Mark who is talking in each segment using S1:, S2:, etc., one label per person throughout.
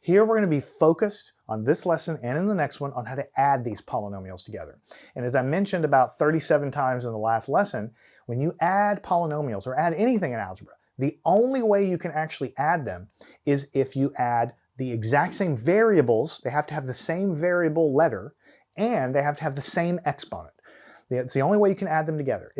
S1: Here we're going to be focused on this lesson and in the next one on how to add these polynomials together. And as I mentioned about 37 times in the last lesson, when you add polynomials or add anything in algebra, the only way you can actually add them is if you add the exact same variables. They have to have the same variable letter, and they have to have the same exponent. It's the only way you can add them together.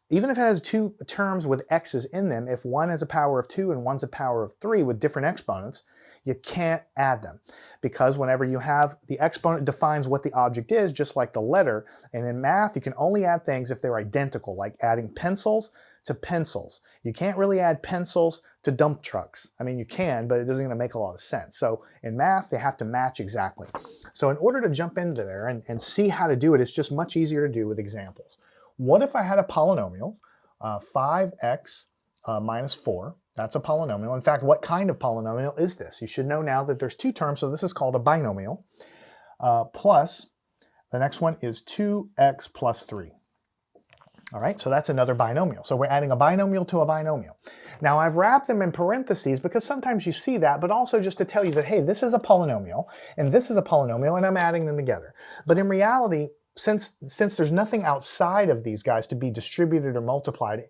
S1: Even if it has two terms with x's in them, if one is a power of 2 and one's a power of 3 with different exponents, you can't add them, because whenever you have the exponent defines what the object is, just like the letter. And in math, you can only add things if they're identical, like adding pencils to pencils. You can't really add pencils to dump trucks. I mean, you can, but it doesn't going to make a lot of sense. So in math, they have to match exactly. So in order to jump into there and see how to do it, it's just much easier to do with examples. What if I had a polynomial, 5x minus 4? That's a polynomial. In fact, what kind of polynomial is this? You should know now that there's two terms, so this is called a binomial. Plus, the next one is 2x plus 3. All right, so that's another binomial. So we're adding a binomial to a binomial. Now I've wrapped them in parentheses because sometimes you see that, but also just to tell you that, hey, this is a polynomial and this is a polynomial and I'm adding them together. But in reality, since there's nothing outside of these guys to be distributed or multiplied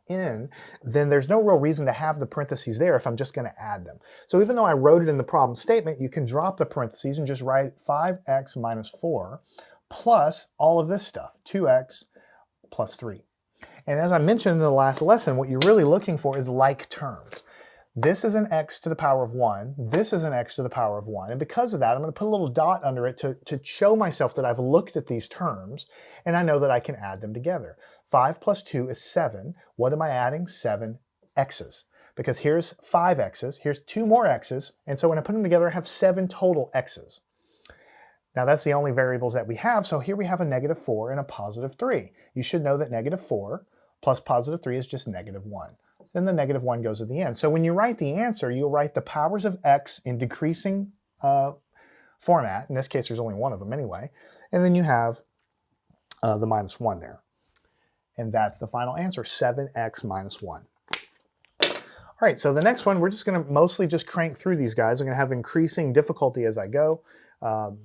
S1: in, then there's no real reason to have the parentheses there if I'm just going to add them. So even though I wrote it in the problem statement, you can drop the parentheses and just write 5x minus 4 plus all of this stuff, 2x plus 3. And as I mentioned in the last lesson, what you're really looking for is like terms. This is an x to the power of 1. This is an x to the power of 1. And because of that, I'm going to put a little dot under it to show myself that I've looked at these terms and I know that I can add them together. 5 plus 2 is 7. What am I adding? 7 x's. Because here's 5 x's, here's 2 more x's, and so when I put them together, I have 7 total x's. Now that's the only variables that we have, so here we have a negative 4 and a positive 3. You should know that negative 4 plus positive 3 is just negative 1. Then the negative 1 goes at the end. So when you write the answer, you'll write the powers of x in decreasing format. In this case, there's only one of them anyway. And then you have the minus 1 there. And that's the final answer, 7x minus 1. All right, so the next one, we're just going to mostly just crank through these guys. I'm going to have increasing difficulty as I go.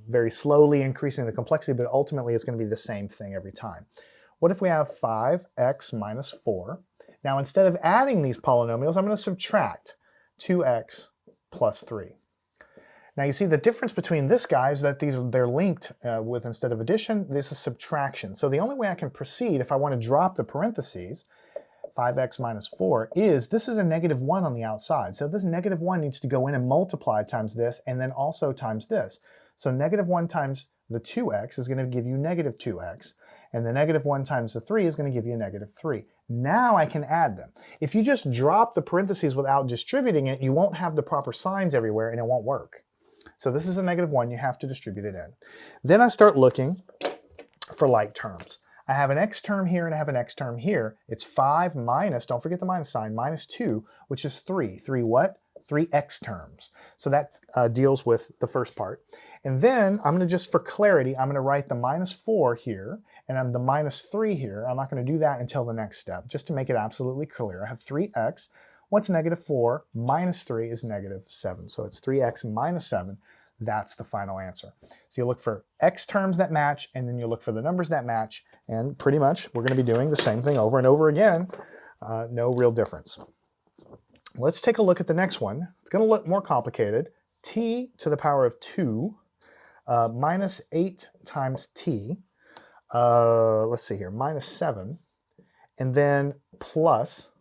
S1: Very slowly increasing the complexity, but ultimately it's going to be the same thing every time. What if we have 5x minus 4? Now instead of adding these polynomials, I'm going to subtract 2x plus 3. Now you see the difference between this guy is that they're linked with, instead of addition, this is subtraction. So the only way I can proceed if I want to drop the parentheses, 5x minus 4, is this is a negative 1 on the outside. So this negative 1 needs to go in and multiply times this and then also times this. So negative 1 times the 2x is going to give you negative 2x, and the negative 1 times the 3 is going to give you negative 3. Now I can add them. If you just drop the parentheses without distributing it, you won't have the proper signs everywhere and it won't work. So this is a negative 1, you have to distribute it in. Then I start looking for like terms. I have an x term here and I have an x term here. It's 5 minus, don't forget the minus sign, minus 2, which is 3. 3 what? 3 x terms. So that deals with the first part. And then I'm going to just, for clarity, I'm going to write the minus 4 here and I'm the minus 3 here. I'm not going to do that until the next step, just to make it absolutely clear. I have 3x. What's negative 4 minus 3 is negative 7. So it's 3x minus 7. That's the final answer. So you look for x terms that match, and then you look for the numbers that match, and pretty much we're going to be doing the same thing over and over again. No real difference. Let's take a look at the next one. It's going to look more complicated. T to the power of 2 minus 8 times t. Let's see here, minus 7, and then plus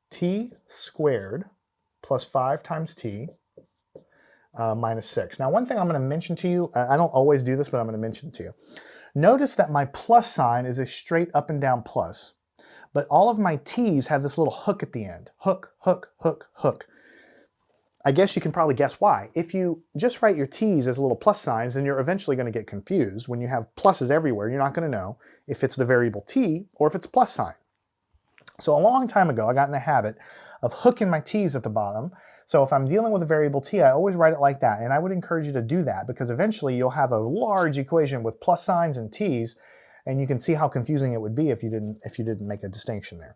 S1: t squared plus 5 times t minus 6. Now one thing I'm going to mention to you, I don't always do this, but I'm going to mention it to you. Notice that my plus sign is a straight up and down plus, but all of my t's have this little hook at the end. Hook, hook, hook, hook. I guess you can probably guess why. If you just write your t's as little plus signs, then you're eventually going to get confused. When you have pluses everywhere, you're not going to know if it's the variable t or if it's a plus sign. So a long time ago, I got in the habit of hooking my t's at the bottom. So if I'm dealing with a variable t, I always write it like that. And I would encourage you to do that, because eventually you'll have a large equation with plus signs and t's, and you can see how confusing it would be if you didn't make a distinction there.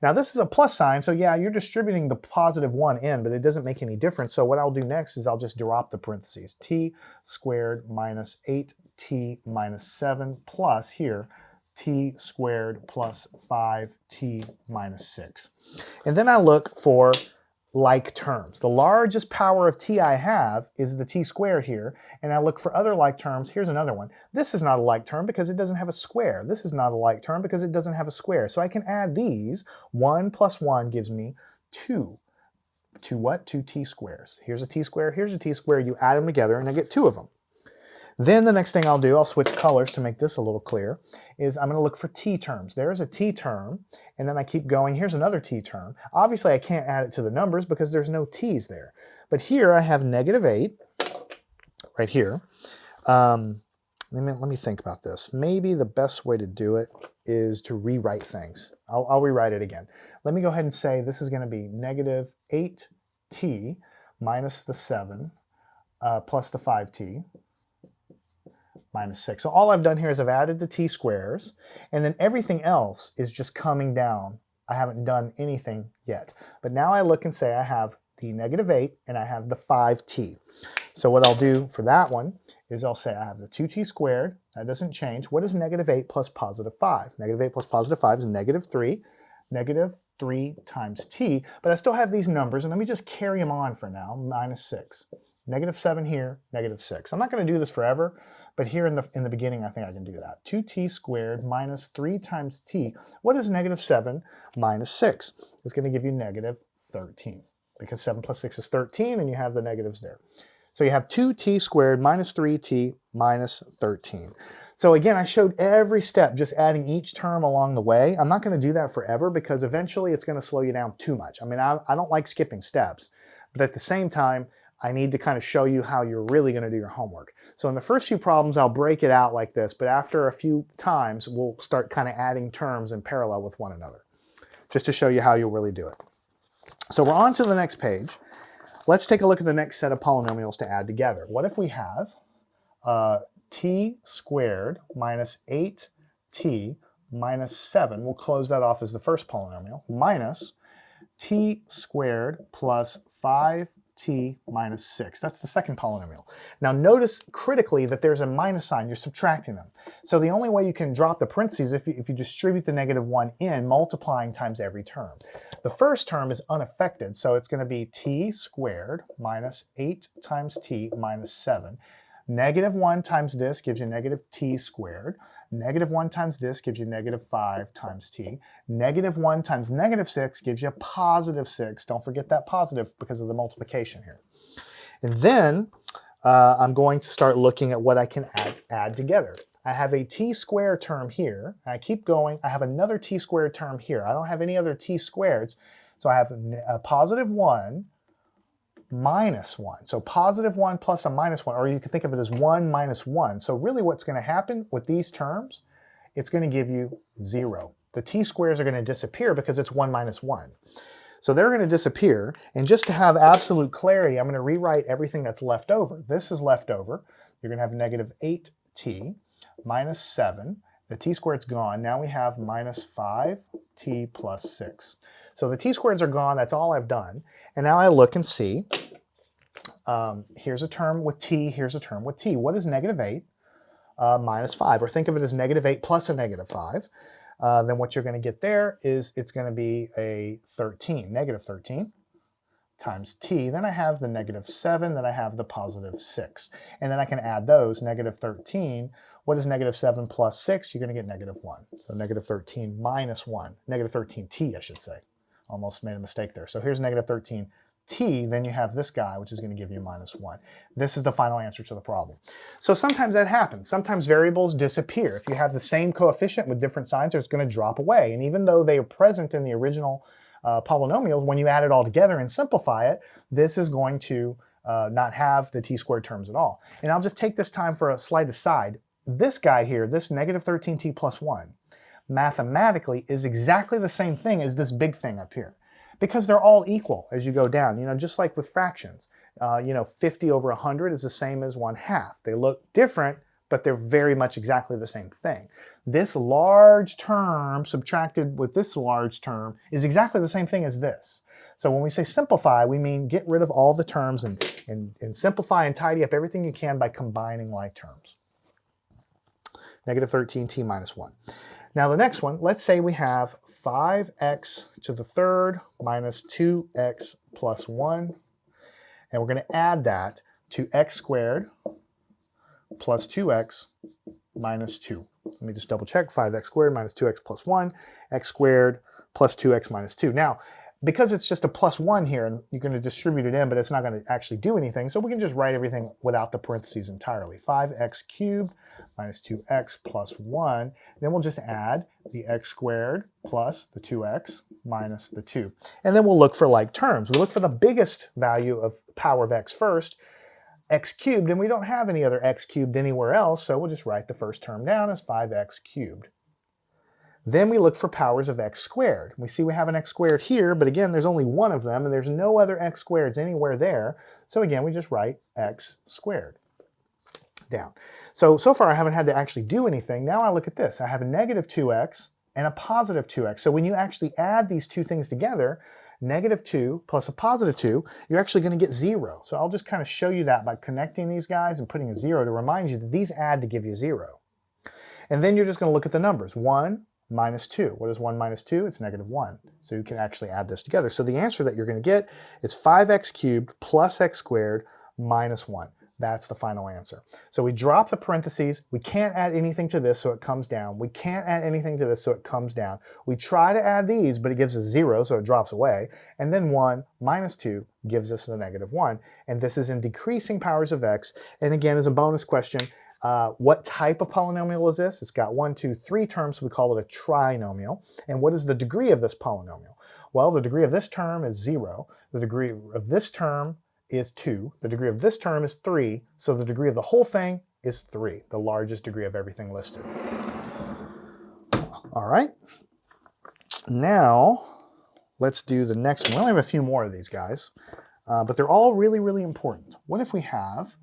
S1: Now this is a plus sign, so yeah, you're distributing the positive 1 in, but it doesn't make any difference. So what I'll do next is I'll just drop the parentheses. T squared minus 8t minus 7 plus here t squared plus 5t minus 6. And then I look for like terms. The largest power of t I have is the t squared here, and I look for other like terms. Here's another one. This is not a like term because it doesn't have a square. This is not a like term because it doesn't have a square. So I can add these. 1 plus 1 gives me 2. 2 what? 2 t squares. Here's a t square, here's a t square. You add them together and I get 2 of them. Then the next thing I'll do, I'll switch colors to make this a little clear, is I'm going to look for t terms. There's a t term, and then I keep going. Here's another t term. Obviously, I can't add it to the numbers because there's no t's there. But here I have negative 8, right here. Let me think about this. Maybe the best way to do it is to rewrite things. I'll rewrite it again. Let me go ahead and say this is going to be negative 8t minus the 7 plus the 5t. Minus 6. So all I've done here is I've added the t squares, and then everything else is just coming down. I haven't done anything yet. But now I look and say I have the negative 8 and I have the 5t. So what I'll do for that one is I'll say I have the 2t squared. That doesn't change. What is negative 8 plus positive 5? Negative 8 plus positive 5 is negative 3. Negative 3 times t. But I still have these numbers, and let me just carry them on for now. Minus 6. Negative 7 here, negative 6. I'm not going to do this forever, but here in the beginning I think I can do that. 2t squared minus 3 times t. What is negative 7 minus 6? It's going to give you negative 13, because 7 plus 6 is 13, and you have the negatives there. So you have 2t squared minus 3t minus 13. So again, I showed every step, just adding each term along the way. I'm not going to do that forever because eventually it's going to slow you down too much. I mean, I don't like skipping steps, but at the same time, I need to kind of show you how you're really going to do your homework. So in the first few problems, I'll break it out like this, but after a few times, we'll start kind of adding terms in parallel with one another, just to show you how you'll really do it. So we're on to the next page. Let's take a look at the next set of polynomials to add together. What if we have t squared minus 8t minus 7, we'll close that off as the first polynomial, minus t squared plus 5t minus 6. That's the second polynomial. Now notice critically that there's a minus sign. You're subtracting them. So the only way you can drop the parentheses if you distribute the negative 1 in, multiplying times every term. The first term is unaffected, so it's going to be t squared minus 8 times t minus 7. Negative 1 times this gives you negative t squared. Negative 1 times this gives you negative 5 times t. Negative 1 times negative 6 gives you positive 6. Don't forget that positive because of the multiplication here. And then I'm going to start looking at what I can add together. I have a t squared term here. I keep going. I have another t squared term here. I don't have any other t squareds. So I have a positive 1 minus 1. So positive 1 plus a minus 1, or you can think of it as 1 minus 1. So really what's going to happen with these terms, it's going to give you 0. The t squares are going to disappear because it's 1 minus 1. So they're going to disappear, and just to have absolute clarity, I'm going to rewrite everything that's left over. This is left over. You're going to have negative 8t minus 7. The t squared's gone. Now we have minus 5t plus 6. So the t squareds are gone. That's all I've done. And now I look and see, here's a term with t, here's a term with t. What is negative 8 minus 5? Or think of it as negative 8 plus a negative 5. Then what you're going to get there is it's going to be a 13, negative 13 times t. Then I have the negative 7, then I have the positive 6. And then I can add those, negative 13. What is negative 7 plus 6? You're going to get negative 1. So negative 13 minus 1. Negative 13t, I should say. Almost made a mistake there. So here's negative 13t. Then you have this guy, which is going to give you minus 1. This is the final answer to the problem. So sometimes that happens. Sometimes variables disappear. If you have the same coefficient with different signs, it's going to drop away. And even though they are present in the original polynomials, when you add it all together and simplify it, this is going to not have the t squared terms at all. And I'll just take this time for a slight aside. This guy here, this negative 13t plus 1, mathematically is exactly the same thing as this big thing up here. Because they're all equal as you go down, just like with fractions. 50 over 100 is the same as 1/2. They look different, but they're very much exactly the same thing. This large term subtracted with this large term is exactly the same thing as this. So when we say simplify, we mean get rid of all the terms and simplify and tidy up everything you can by combining like terms. Negative 13t minus 1. Now the next one, let's say we have 5x to the third minus 2x plus 1. And we're going to add that to x squared plus 2x minus 2. Let me just double check. 5x squared minus 2x plus 1, x squared plus 2x minus 2. Now, because it's just a plus 1 here, and you're going to distribute it in, but it's not going to actually do anything, so we can just write everything without the parentheses entirely. 5x cubed minus 2x plus 1. Then we'll just add the x squared plus the 2x minus the 2. And then we'll look for like terms. We look for the biggest value of the power of x first, x cubed, and we don't have any other x cubed anywhere else, so we'll just write the first term down as 5x cubed. Then we look for powers of x squared. We see we have an x squared here, but again, there's only one of them, and there's no other x squareds anywhere there. So again, we just write x squared down. So far I haven't had to actually do anything. Now I look at this. I have a negative 2x and a positive 2x. So when you actually add these two things together, negative 2 plus a positive 2, you're actually going to get 0. So I'll just kind of show you that by connecting these guys and putting a 0 to remind you that these add to give you 0. And then you're just going to look at the numbers. 1 minus 2. What is 1 minus 2? It's negative 1. So you can actually add this together. So the answer that you're going to get is 5x cubed plus x squared minus 1. That's the final answer. So we drop the parentheses. We can't add anything to this, so it comes down. We can't add anything to this, so it comes down. We try to add these, but it gives us 0, so it drops away. And then 1 minus 2 gives us the negative 1. And this is in decreasing powers of x. And again, as a bonus question, what type of polynomial is this? It's got 1, 2, 3 terms, so we call it a trinomial. And what is the degree of this polynomial? Well, the degree of this term is 0. The degree of this term is 2. The degree of this term is 3. So the degree of the whole thing is 3, the largest degree of everything listed. All right. Now, let's do the next one. We only have a few more of these guys, but they're all really, really important. What if we have...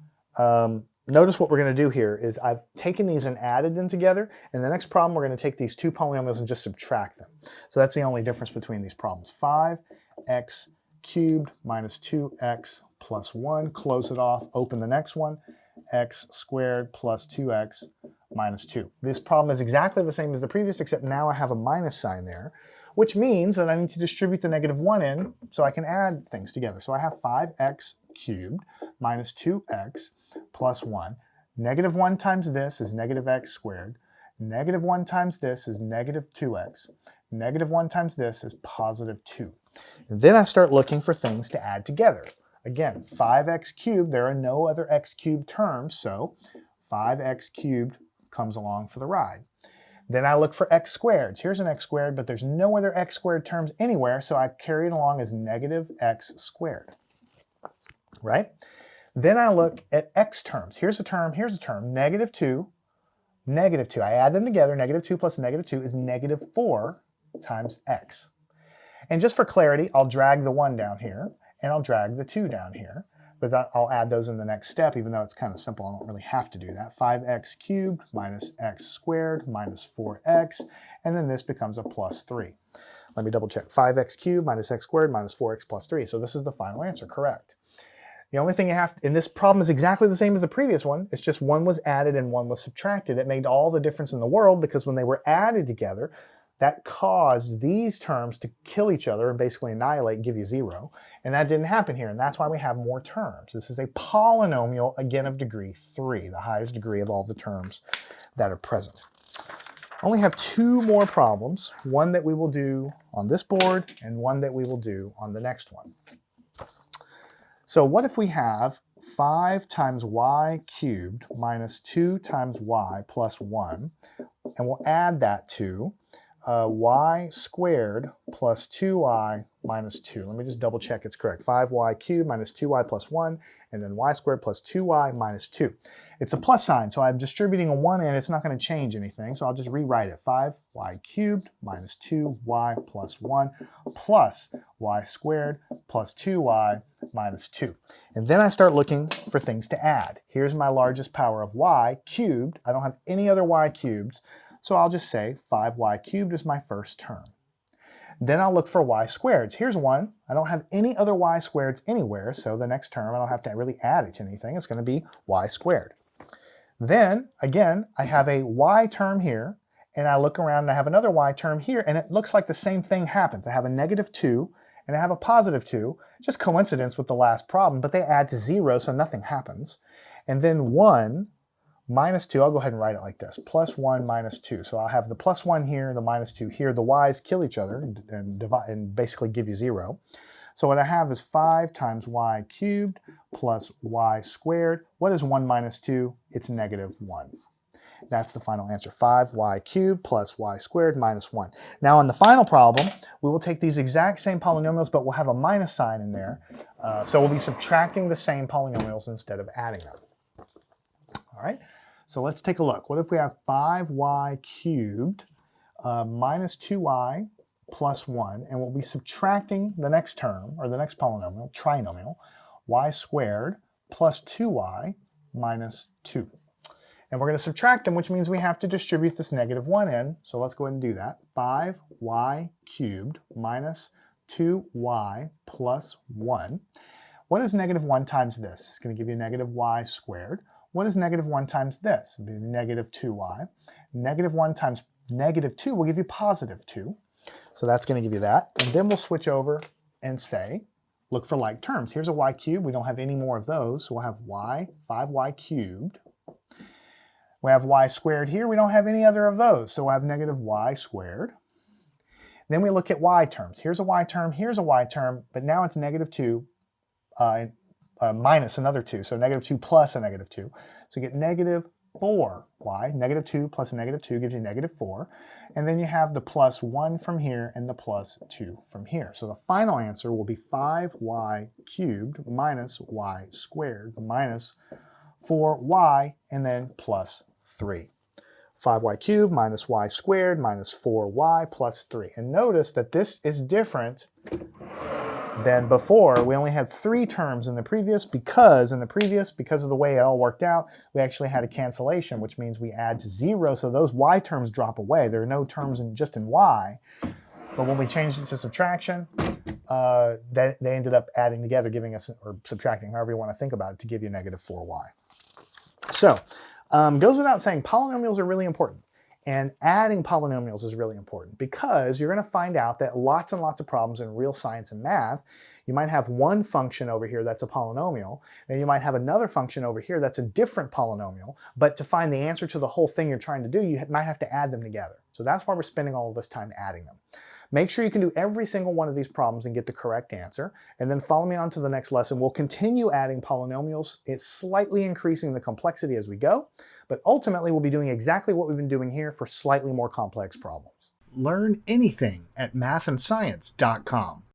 S1: notice what we're going to do here is I've taken these and added them together, and the next problem we're going to take these two polynomials and just subtract them. So that's the only difference between these problems. 5x cubed minus 2x plus 1, close it off, open the next one, x squared plus 2x minus 2. This problem is exactly the same as the previous, except now I have a minus sign there, which means that I need to distribute the negative 1 in so I can add things together. So I have 5x cubed minus 2x plus 1. Negative 1 times this is negative x squared. Negative 1 times this is negative 2x. Negative 1 times this is positive 2. And then I start looking for things to add together. Again, 5x cubed, there are no other x cubed terms, so 5x cubed comes along for the ride. Then I look for x squareds. Here's an x squared, but there's no other x squared terms anywhere, so I carry it along as negative x squared, right? Then I look at x terms. Here's a term, negative 2, negative 2. I add them together, negative 2 plus negative 2 is negative 4 times x. And just for clarity, I'll drag the 1 down here, and I'll drag the 2 down here, but I'll add those in the next step, even though it's kind of simple. I don't really have to do that. 5x cubed minus x squared minus 4x, and then this becomes a plus 3. Let me double check. 5x cubed minus x squared minus 4x plus 3. So this is the final answer, correct. The only thing you have, and this problem is exactly the same as the previous one, it's just one was added and one was subtracted. It made all the difference in the world because when they were added together, that caused these terms to kill each other and basically annihilate and give you 0. And that didn't happen here, and that's why we have more terms. This is a polynomial, again, of degree 3, the highest degree of all the terms that are present. I only have 2 more problems, one that we will do on this board and one that we will do on the next one. So what if we have 5 times y cubed minus 2 times y plus 1, and we'll add that to y squared plus 2y minus 2. Let me just double check it's correct. 5y cubed minus 2y plus 1, and then y squared plus 2y minus 2. It's a plus sign, so I'm distributing a 1 in. It's not going to change anything, so I'll just rewrite it. 5y cubed minus 2y plus 1 plus y squared plus 2y minus 2. And then I start looking for things to add. Here's my largest power of y cubed. I don't have any other y cubes, so I'll just say 5y cubed is my first term. Then I'll look for y squareds. Here's one. I don't have any other y squareds anywhere, so the next term, I don't have to really add it to anything. It's going to be y squared. Then, again, I have a y term here, and I look around and I have another y term here, and it looks like the same thing happens. I have a negative 2, and I have a positive 2. Just coincidence with the last problem, but they add to 0, so nothing happens. And then 1 minus 2, I'll go ahead and write it like this, plus 1 minus 2. So I'll have the plus 1 here, the minus 2 here. The y's kill each other and divide and basically give you 0. So what I have is 5 times y cubed plus y squared. What is 1 minus 2? It's negative 1. That's the final answer, 5y cubed plus y squared minus 1. Now in the final problem, we will take these exact same polynomials, but we'll have a minus sign in there. So we'll be subtracting the same polynomials instead of adding them. All right, so let's take a look. What if we have 5y cubed minus 2y plus 1, and we'll be subtracting the next term, or the next polynomial, trinomial, y squared plus 2y minus 2. And we're going to subtract them, which means we have to distribute this negative 1 in. So let's go ahead and do that. 5y cubed minus 2y plus 1. What is negative 1 times this? It's going to give you negative y squared. What is negative 1 times this? It'll be negative 2y. Negative 1 times negative 2 will give you positive 2. So that's going to give you that. And then we'll switch over and say, look for like terms. Here's a y cubed. We don't have any more of those. So we'll have 5y cubed. We have y squared here. We don't have any other of those. So we'll have negative y squared. Then we look at y terms. Here's a y term. Here's a y term. But now it's negative 2 minus another 2. So negative 2 plus a negative 2. So you get negative 4y. Negative 2 plus a negative 2 gives you negative 4. And then you have the plus 1 from here and the plus 2 from here. So the final answer will be 5y cubed minus y squared minus 4y and then plus 3. 5y cubed minus y squared minus 4y plus 3. And notice that this is different than before. We only had 3 terms in the previous because of the way it all worked out, we actually had a cancellation, which means we add to 0, so those y terms drop away. There are no terms just in y. But when we changed it to subtraction, they ended up adding together, giving us, or subtracting, however you want to think about it, to give you negative 4y. So, goes without saying, polynomials are really important. And adding polynomials is really important because you're going to find out that lots and lots of problems in real science and math, you might have one function over here that's a polynomial, and you might have another function over here that's a different polynomial, but to find the answer to the whole thing you're trying to do, you might have to add them together. So that's why we're spending all of this time adding them. Make sure you can do every single one of these problems and get the correct answer, and then follow me on to the next lesson. We'll continue adding polynomials. It's slightly increasing the complexity as we go, but ultimately we'll be doing exactly what we've been doing here for slightly more complex problems. Learn anything at mathandscience.com.